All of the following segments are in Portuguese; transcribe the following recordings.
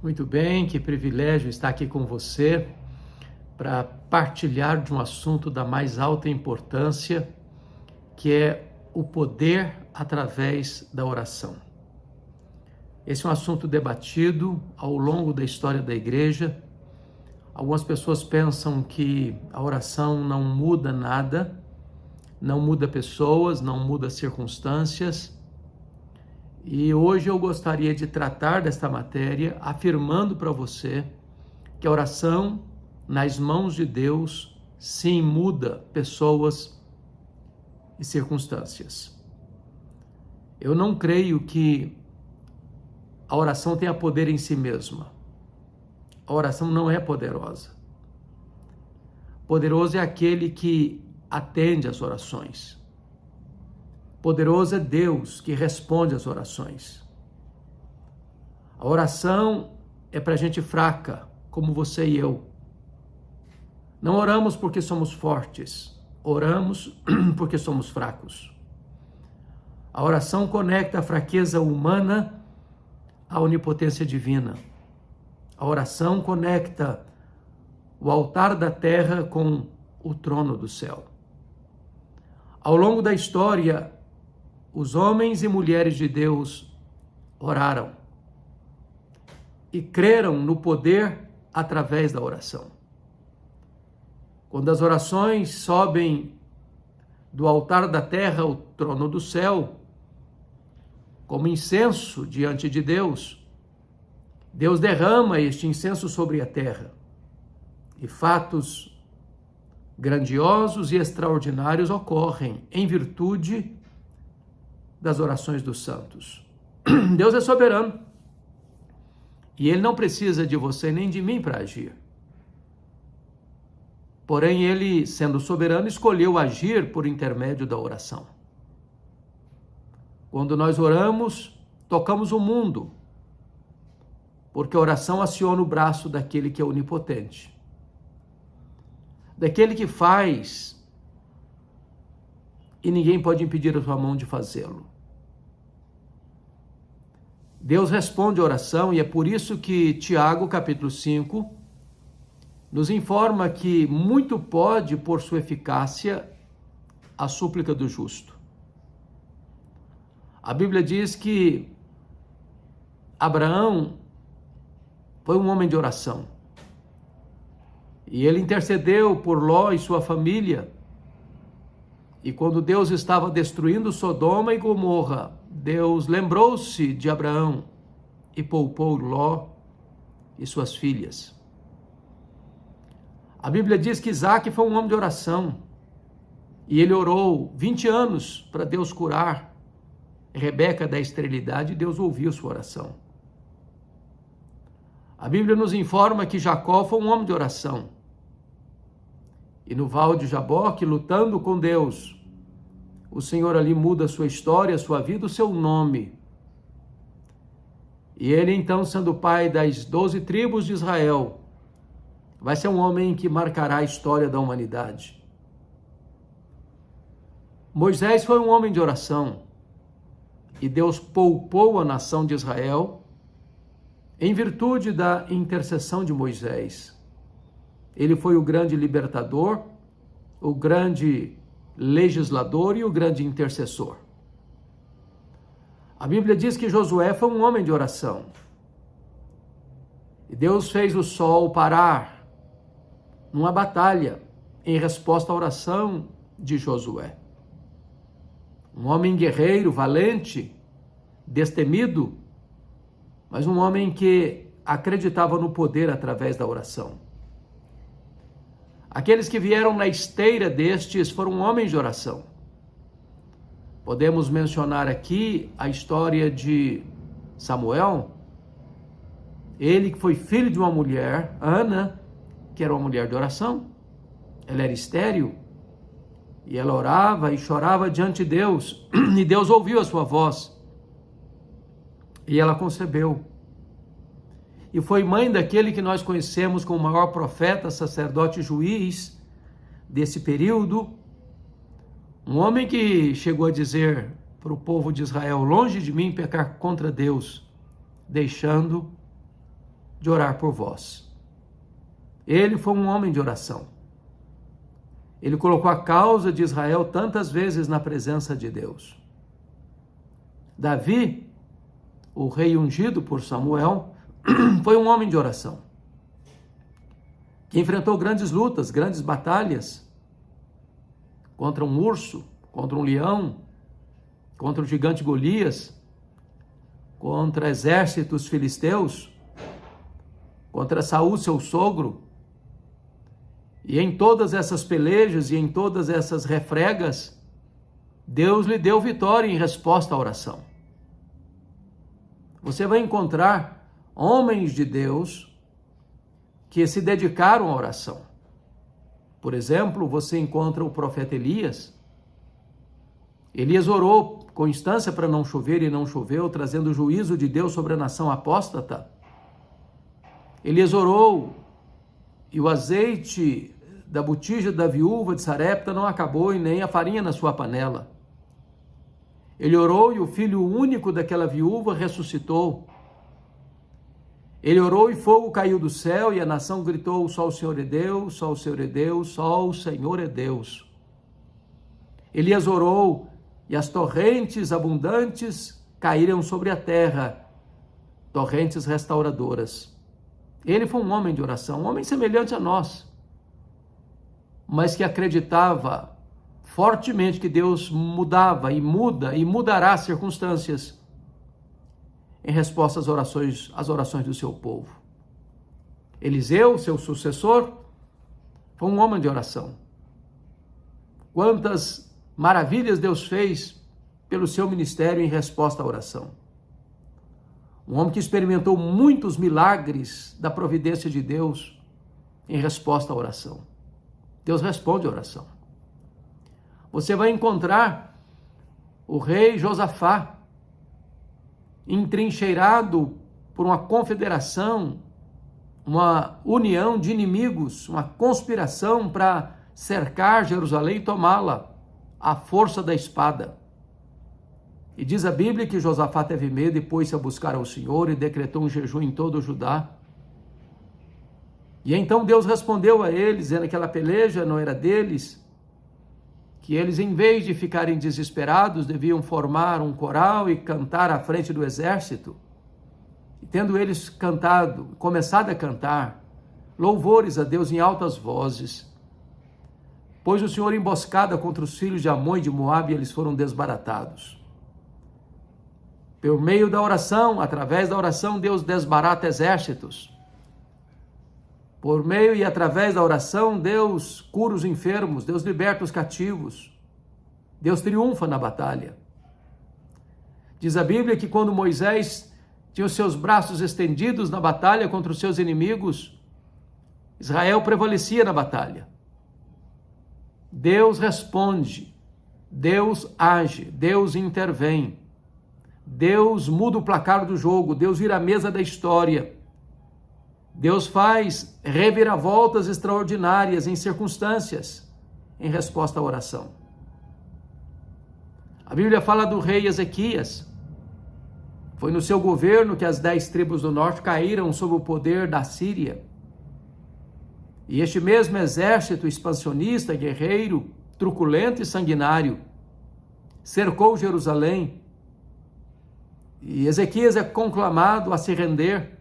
Muito bem, que privilégio estar aqui com você para partilhar de um assunto da mais alta importância, que é o poder através da oração. Esse é um assunto debatido ao longo da história da igreja. Algumas pessoas pensam que a oração não muda nada, não muda pessoas, não muda circunstâncias. E hoje eu gostaria de tratar desta matéria afirmando para você que a oração nas mãos de Deus sim muda pessoas e circunstâncias. Eu não creio que a oração tenha poder em si mesma. A oração não é poderosa. Poderoso é aquele que atende às orações. Poderoso é Deus que responde às orações. A oração é para gente fraca, como você e eu. Não oramos porque somos fortes, oramos porque somos fracos. A oração conecta a fraqueza humana à onipotência divina. A oração conecta o altar da terra com o trono do céu. Ao longo da história, os homens e mulheres de Deus oraram e creram no poder através da oração. Quando as orações sobem do altar da terra ao trono do céu, como incenso diante de Deus, Deus derrama este incenso sobre a terra e fatos grandiosos e extraordinários ocorrem em virtude das orações dos santos. Deus é soberano e Ele não precisa de você nem de mim para agir. Porém, Ele, sendo soberano, escolheu agir por intermédio da oração. Quando nós oramos, tocamos o mundo, porque a oração aciona o braço daquele que é onipotente, daquele que faz e ninguém pode impedir a sua mão de fazê-lo. Deus responde a oração e é por isso que Tiago, capítulo 5, nos informa que muito pode, por sua eficácia, a súplica do justo. A Bíblia diz que Abraão foi um homem de oração e ele intercedeu por Ló e sua família. E quando Deus estava destruindo Sodoma e Gomorra, Deus lembrou-se de Abraão e poupou Ló e suas filhas. A Bíblia diz que Isaac foi um homem de oração e ele orou 20 anos para Deus curar Rebeca da esterilidade e Deus ouviu sua oração. A Bíblia nos informa que Jacó foi um homem de oração. E no Val de Jaboque, lutando com Deus, o Senhor ali muda a sua história, a sua vida, o seu nome. E ele então, sendo pai das 12 tribos de Israel, vai ser um homem que marcará a história da humanidade. Moisés foi um homem de oração. E Deus poupou a nação de Israel em virtude da intercessão de Moisés. Ele foi o grande libertador, o grande legislador e o grande intercessor. A Bíblia diz que Josué foi um homem de oração. E Deus fez o sol parar numa batalha em resposta à oração de Josué. Um homem guerreiro, valente, destemido, mas um homem que acreditava no poder através da oração. Aqueles que vieram na esteira destes foram homens de oração. Podemos mencionar aqui a história de Samuel, ele que foi filho de uma mulher, Ana, que era uma mulher de oração. Ela era estéril e ela orava e chorava diante de Deus, e Deus ouviu a sua voz e ela concebeu. E foi mãe daquele que nós conhecemos como o maior profeta, sacerdote e juiz desse período, um homem que chegou a dizer para o povo de Israel: longe de mim pecar contra Deus, deixando de orar por vós. Ele foi um homem de oração. Ele colocou a causa de Israel tantas vezes na presença de Deus. Davi, o rei ungido por Samuel, foi um homem de oração, que enfrentou grandes lutas, grandes batalhas, contra um urso, contra um leão, contra o gigante Golias, contra exércitos filisteus, contra Saul, seu sogro. E em todas essas pelejas e em todas essas refregas, Deus lhe deu vitória em resposta à oração. Você vai encontrar homens de Deus que se dedicaram à oração. Por exemplo, você encontra o profeta Elias. Elias orou com instância para não chover e não choveu, trazendo o juízo de Deus sobre a nação apóstata. Elias orou e o azeite da botija da viúva de Sarepta não acabou e nem a farinha na sua panela. Ele orou e o filho único daquela viúva ressuscitou. Ele orou e fogo caiu do céu e a nação gritou: só o Senhor é Deus, só o Senhor é Deus, só o Senhor é Deus. Elias orou e as torrentes abundantes caíram sobre a terra, torrentes restauradoras. Ele foi um homem de oração, um homem semelhante a nós, mas que acreditava fortemente que Deus mudava e muda e mudará as circunstâncias em resposta às orações do seu povo. Eliseu, seu sucessor, foi um homem de oração. Quantas maravilhas Deus fez pelo seu ministério em resposta à oração. Um homem que experimentou muitos milagres da providência de Deus em resposta à oração. Deus responde à oração. Você vai encontrar o rei Josafá, entrincheirado por uma confederação, uma união de inimigos, uma conspiração para cercar Jerusalém e tomá-la à força da espada. E diz a Bíblia que Josafá teve medo e pôs-se a buscar ao Senhor e decretou um jejum em todo o Judá. E então Deus respondeu a eles, dizendo que aquela peleja não era deles, que eles, em vez de ficarem desesperados, deviam formar um coral e cantar à frente do exército. E tendo eles começado a cantar louvores a Deus em altas vozes, pôs o Senhor emboscada contra os filhos de Amon e de Moabe, e eles foram desbaratados. Por meio da oração, através da oração, Deus desbarata exércitos. Por meio e através da oração, Deus cura os enfermos, Deus liberta os cativos, Deus triunfa na batalha. Diz a Bíblia que quando Moisés tinha os seus braços estendidos na batalha contra os seus inimigos, Israel prevalecia na batalha. Deus responde, Deus age, Deus intervém, Deus muda o placar do jogo, Deus vira a mesa da história. Deus faz reviravoltas extraordinárias em circunstâncias em resposta à oração. A Bíblia fala do rei Ezequias. Foi no seu governo que as 10 tribos do norte caíram sob o poder da Síria. E este mesmo exército expansionista, guerreiro, truculento e sanguinário, cercou Jerusalém. E Ezequias é conclamado a se render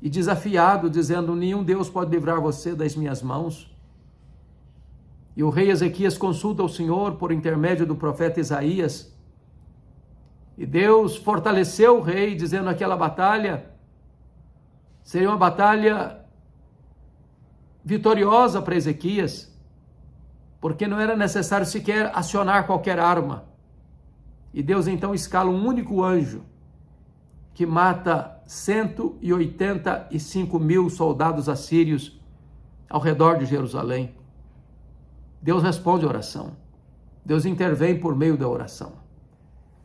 e desafiado, dizendo: nenhum Deus pode livrar você das minhas mãos. E o rei Ezequias consulta o Senhor por intermédio do profeta Isaías. E Deus fortaleceu o rei, dizendo que aquela batalha seria uma batalha vitoriosa para Ezequias, porque não era necessário sequer acionar qualquer arma. E Deus então escala um único anjo que mata 185 mil soldados assírios ao redor de Jerusalém. Deus responde a oração. Deus intervém por meio da oração.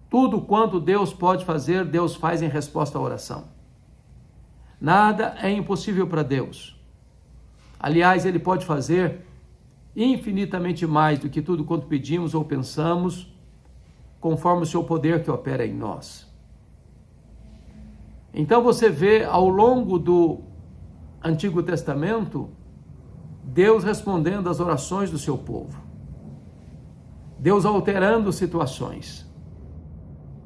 Tudo quanto Deus pode fazer, Deus faz em resposta à oração. Nada é impossível para Deus. Aliás, Ele pode fazer infinitamente mais do que tudo quanto pedimos ou pensamos, conforme o seu poder que opera em nós. Então você vê ao longo do Antigo Testamento, Deus respondendo às orações do seu povo. Deus alterando situações.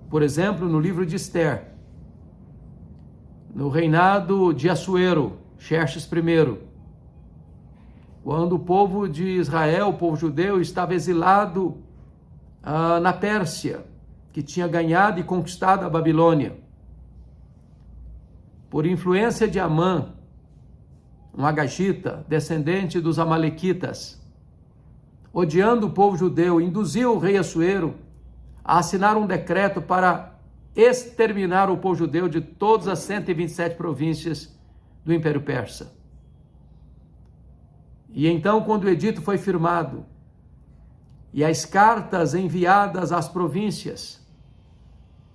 Por exemplo, no livro de Esther, no reinado de Assuero, Xerxes I, quando o povo de Israel, o povo judeu, estava exilado na Pérsia, que tinha ganhado e conquistado a Babilônia. Por influência de Amã, um agagita, descendente dos amalequitas, odiando o povo judeu, induziu o rei Assuero a assinar um decreto para exterminar o povo judeu de todas as 127 províncias do Império Persa. E então, quando o edito foi firmado e as cartas enviadas às províncias,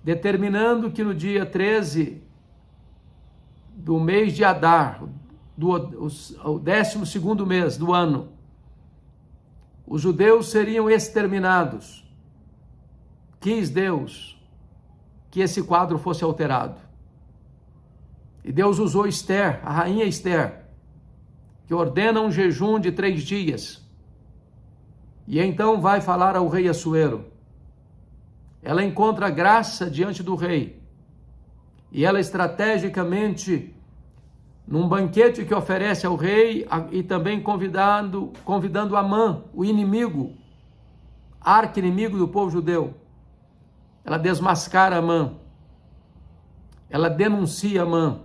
determinando que no dia 13 do mês de Adar, o 12º mês do ano, os judeus seriam exterminados, quis Deus que esse quadro fosse alterado. E Deus usou Esther, a rainha Esther, que ordena um jejum de 3 dias. E então vai falar ao rei Assuero. Ela encontra graça diante do rei. E ela estrategicamente, num banquete que oferece ao rei, e também convidando Amã, o inimigo, arqui-inimigo do povo judeu, ela desmascara Amã, ela denuncia Amã,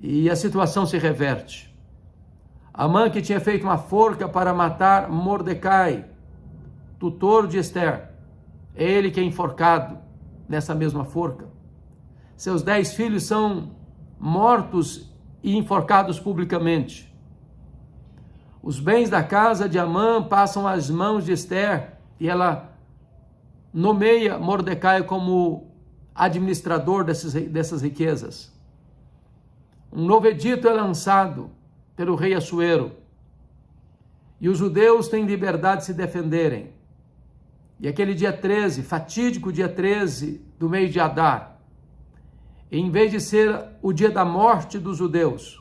e a situação se reverte. Amã, que tinha feito uma forca para matar Mordecai, tutor de Esther, é ele que é enforcado nessa mesma forca. Seus 10 filhos são mortos e enforcados publicamente. Os bens da casa de Amã passam às mãos de Esther e ela nomeia Mordecai como administrador dessas riquezas. Um novo edito é lançado pelo rei Assuero e os judeus têm liberdade de se defenderem. E aquele dia 13, fatídico dia 13 do mês de Adar, em vez de ser o dia da morte dos judeus,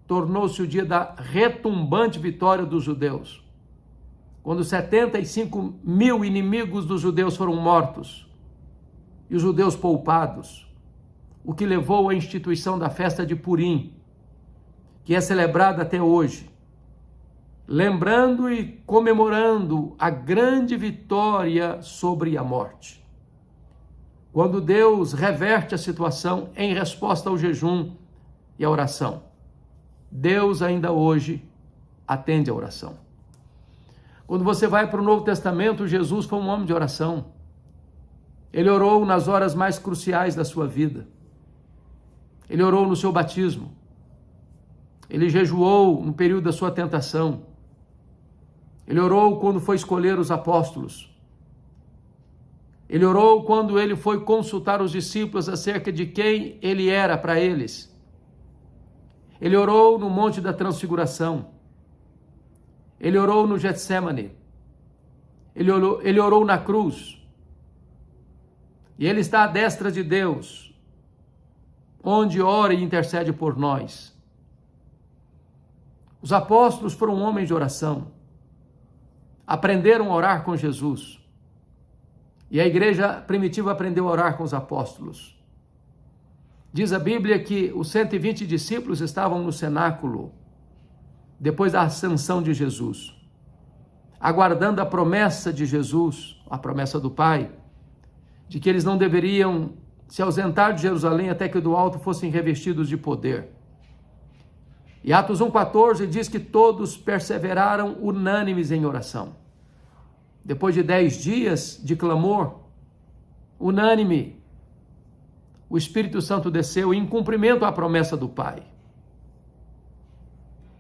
tornou-se o dia da retumbante vitória dos judeus. Quando 75 mil inimigos dos judeus foram mortos e os judeus poupados, o que levou à instituição da festa de Purim, que é celebrada até hoje, lembrando e comemorando a grande vitória sobre a morte. Quando Deus reverte a situação em resposta ao jejum e à oração, Deus ainda hoje atende a oração. Quando você vai para o Novo Testamento, Jesus foi um homem de oração. Ele orou nas horas mais cruciais da sua vida. Ele orou no seu batismo. Ele jejuou no período da sua tentação. Ele orou quando foi escolher os apóstolos. Ele orou quando ele foi consultar os discípulos acerca de quem ele era para eles. Ele orou no Monte da Transfiguração. Ele orou no Getsemane. Ele orou na cruz. E ele está à destra de Deus, onde ora e intercede por nós. Os apóstolos foram homens de oração. Aprenderam a orar com Jesus. E a igreja primitiva aprendeu a orar com os apóstolos. Diz a Bíblia que os 120 discípulos estavam no cenáculo, depois da ascensão de Jesus, aguardando a promessa de Jesus, a promessa do Pai, de que eles não deveriam se ausentar de Jerusalém até que do alto fossem revestidos de poder. E Atos 1,14 diz que todos perseveraram unânimes em oração. Depois de 10 dias de clamor, unânime, o Espírito Santo desceu em cumprimento à promessa do Pai.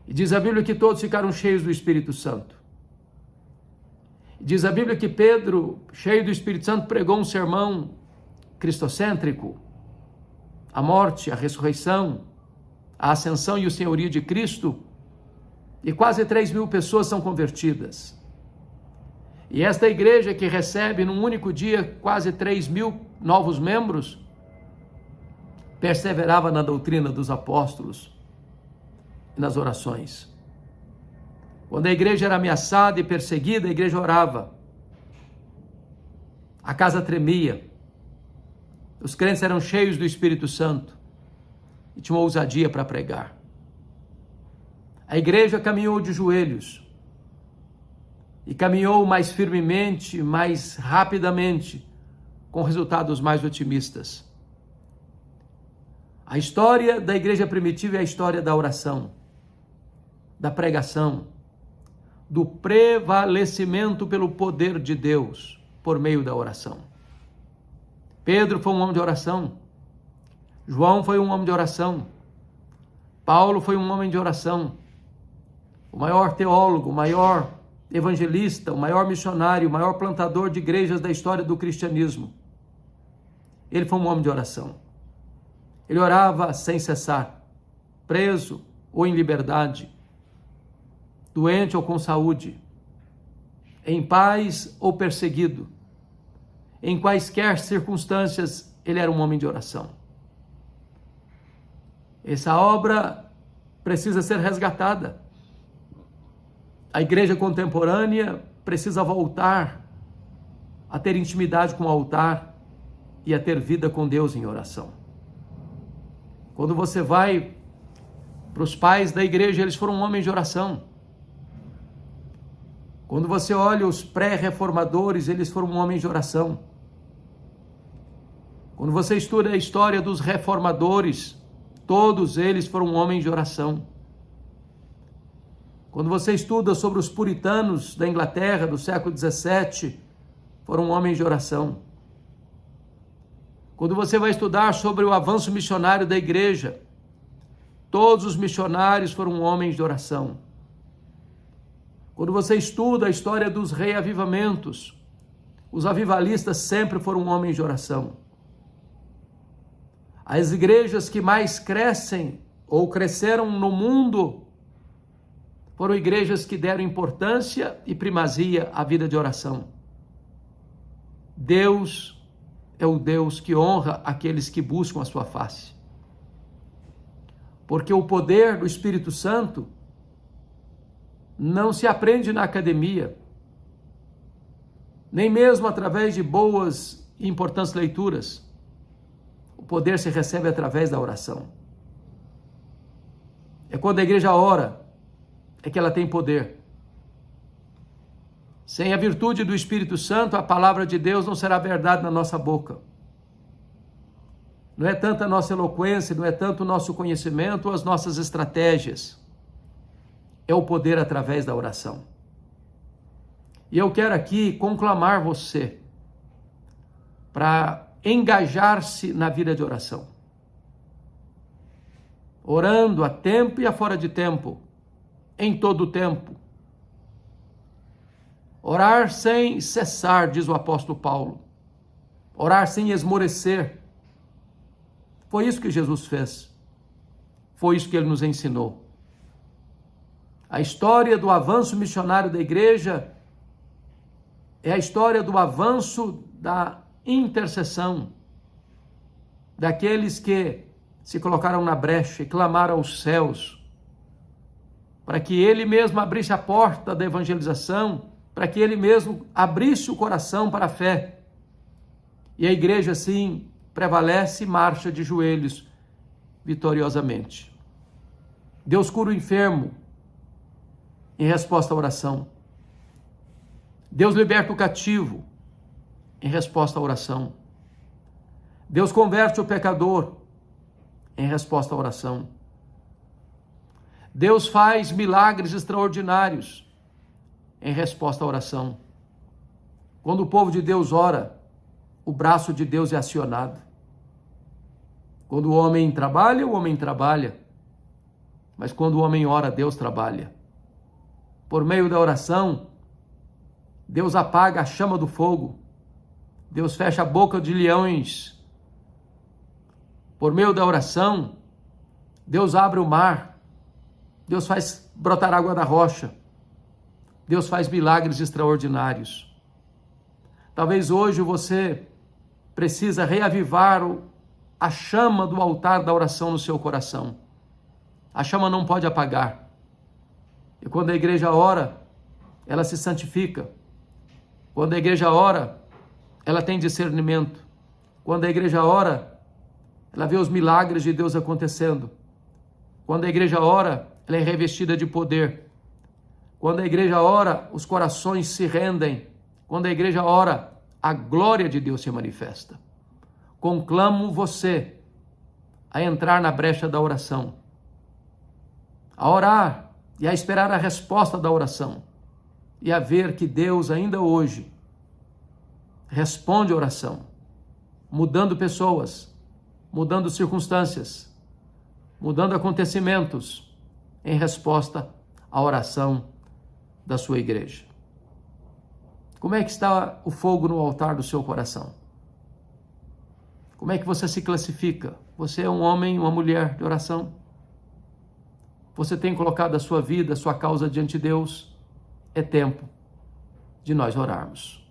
E diz a Bíblia que todos ficaram cheios do Espírito Santo. Diz a Bíblia que Pedro, cheio do Espírito Santo, pregou um sermão cristocêntrico, a morte, a ressurreição, a ascensão e o senhorio de Cristo, e quase 3.000 pessoas são convertidas. E esta igreja que recebe num único dia quase 3.000 novos membros, perseverava na doutrina dos apóstolos e nas orações. Quando a igreja era ameaçada e perseguida, a igreja orava. A casa tremia. Os crentes eram cheios do Espírito Santo e tinham ousadia para pregar. A igreja caminhou de joelhos e caminhou mais firmemente, mais rapidamente, com resultados mais otimistas. A história da igreja primitiva é a história da oração, da pregação, do prevalecimento pelo poder de Deus por meio da oração. Pedro foi um homem de oração. João foi um homem de oração. Paulo foi um homem de oração. O maior teólogo, o maior evangelista, o maior missionário, o maior plantador de igrejas da história do cristianismo. Ele foi um homem de oração. Ele orava sem cessar, preso ou em liberdade, doente ou com saúde, em paz ou perseguido. Em quaisquer circunstâncias, ele era um homem de oração. Essa obra precisa ser resgatada. A igreja contemporânea precisa voltar a ter intimidade com o altar e a ter vida com Deus em oração. Quando você vai para os pais da igreja, eles foram homens de oração. Quando você olha os pré-reformadores, eles foram homens de oração. Quando você estuda a história dos reformadores, todos eles foram homens de oração. Quando você estuda sobre os puritanos da Inglaterra do século XVII, foram homens de oração. Quando você vai estudar sobre o avanço missionário da igreja, todos os missionários foram homens de oração. Quando você estuda a história dos reavivamentos, os avivalistas sempre foram homens de oração. As igrejas que mais crescem ou cresceram no mundo foram igrejas que deram importância e primazia à vida de oração. Deus é o Deus que honra aqueles que buscam a sua face. Porque o poder do Espírito Santo não se aprende na academia, nem mesmo através de boas e importantes leituras. O poder se recebe através da oração. É quando a igreja ora, é que ela tem poder. Sem a virtude do Espírito Santo, a palavra de Deus não será verdade na nossa boca. Não é tanto a nossa eloquência, não é tanto o nosso conhecimento ou as nossas estratégias. É o poder através da oração. E eu quero aqui conclamar você para engajar-se na vida de oração. Orando a tempo e a fora de tempo, em todo o tempo. Orar sem cessar, diz o apóstolo Paulo. Orar sem esmorecer. Foi isso que Jesus fez. Foi isso que ele nos ensinou. A história do avanço missionário da igreja é a história do avanço da intercessão, daqueles que se colocaram na brecha e clamaram aos céus, para que ele mesmo abrisse a porta da evangelização, para que ele mesmo abrisse o coração para a fé. E a igreja, assim, prevalece e marcha de joelhos vitoriosamente. Deus cura o enfermo em resposta à oração. Deus liberta o cativo em resposta à oração. Deus converte o pecador em resposta à oração. Deus faz milagres extraordinários em resposta à oração. Quando o povo de Deus ora, o braço de Deus é acionado. Quando o homem trabalha, o homem trabalha. Mas quando o homem ora, Deus trabalha. Por meio da oração, Deus apaga a chama do fogo. Deus fecha a boca de leões. Por meio da oração, Deus abre o mar. Deus faz brotar água da rocha. Deus faz milagres extraordinários. Talvez hoje você precisa reavivar a chama do altar da oração no seu coração. A chama não pode apagar. E quando a igreja ora, ela se santifica. Quando a igreja ora, ela tem discernimento. Quando a igreja ora, ela vê os milagres de Deus acontecendo. Quando a igreja ora, ela é revestida de poder. Quando a igreja ora, os corações se rendem. Quando a igreja ora, a glória de Deus se manifesta. Conclamo você a entrar na brecha da oração, a orar e a esperar a resposta da oração, e a ver que Deus ainda hoje responde a oração, mudando pessoas, mudando circunstâncias, mudando acontecimentos, em resposta à oração da sua igreja. Como é que está o fogo no altar do seu coração? Como é que você se classifica? Você é um homem, uma mulher de oração? Você tem colocado a sua vida, a sua causa diante de Deus? É tempo de nós orarmos.